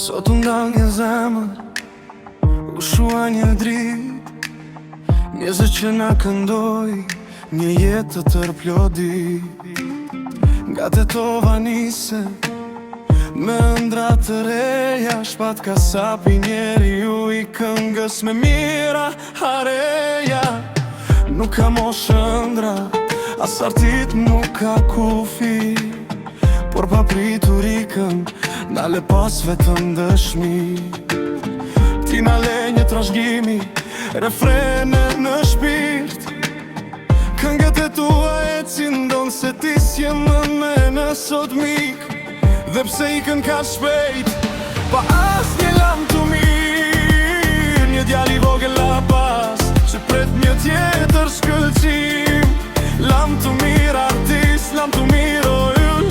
Sot unë dal një zemër, u shua një drit, njëzë që na këndoj, një jetë të tërplodi. Nga të tova nise, me ëndra të reja, shpat ka sapi njeri ju i këngës me mira hareja. Nuk ka moshë ëndra, as artit nuk ka kufi, por pa pritur ikën, nale pas vetëm dëshmi. Ti nale një trashgimi, refrene në shpirt, këngët e tua e cindon se ti s'je më me sot mik. Dhe pse ikën ka shpejt, pa as një lam të mirë, një djali vogël la pas, që pret një tjetër shkëlqim. Lam të mirë artist, lam të mirë o yll,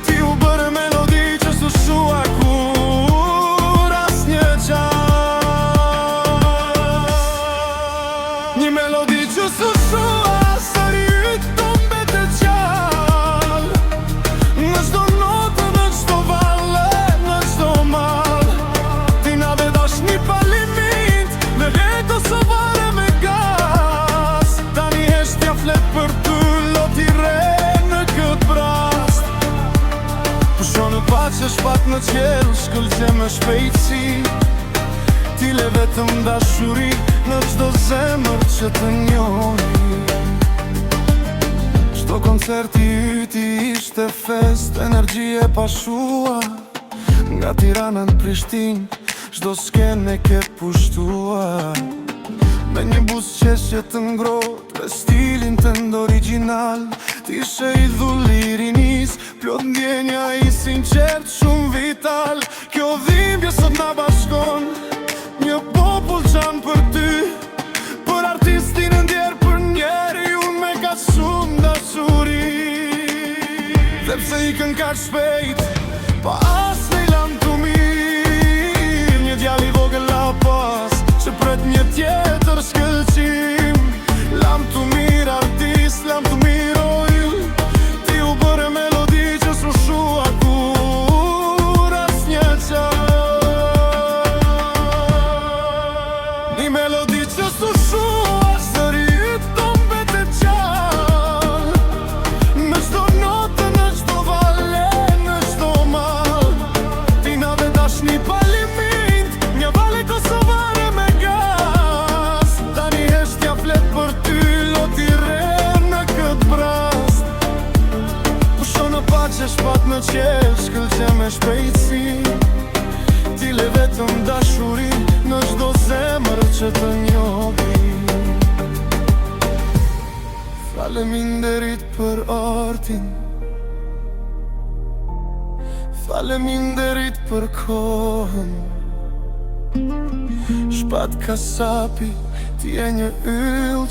ti u bërë melodi që s'u shua kur as një gjall. Një melodi që s'u shua sëri yt të mbet e gjall, në çdo notë, në çdo valle, në çdo mal. Ti na dhe dash një palimit, në leto së vare me gas. Tani heshtja flet për ty, lot i re në këtë brast. Pusho në pace, shpat në qelë, shkëllqe me shpejtësi. Ti le vetëm dashuri në çdo zemër që të njohi. Çdo koncert i yti ishte fest, energjie pashua. Nga Tirana në Prishtinë, çdo skenë e ke pushtua. Me një buzëqeshje të ngrohtë, me stilin tënd origjinal. Ti ishe i dhulli rinis, plot ndjenja i sinqert, shumë vital. Kjo dhimbje sot na bashkon, një popull qanë për ty, për artistin e ndjerë, për njeri unë me ka shumë dashuri. Dhe pse ikën ka shpejt, pa as një lam të mirë, një djali vogël la pas, që pret një tjetër shkëlqim. Lam të mirë artist, lam të mirë o yll, ti u bërë melodi që s'u shua kur as një gjall. Një melodi që s'u shua sëri yt të mbet e gjall, në çdo notë, në çdo valle, në çdo mal. Ti na dhe dash një palimit, një valle kosovare me gas. Tani heshtja flet për ty, lot i re në këtë brast. Pusho në pace, shpat në qelë, shkëllqe me shpejtësi. Ti le vetëm dashuri në çdo zemër që të njohi. Faleminderit për artin, faleminderit për kohën. Shpat kasapi, ti e një yll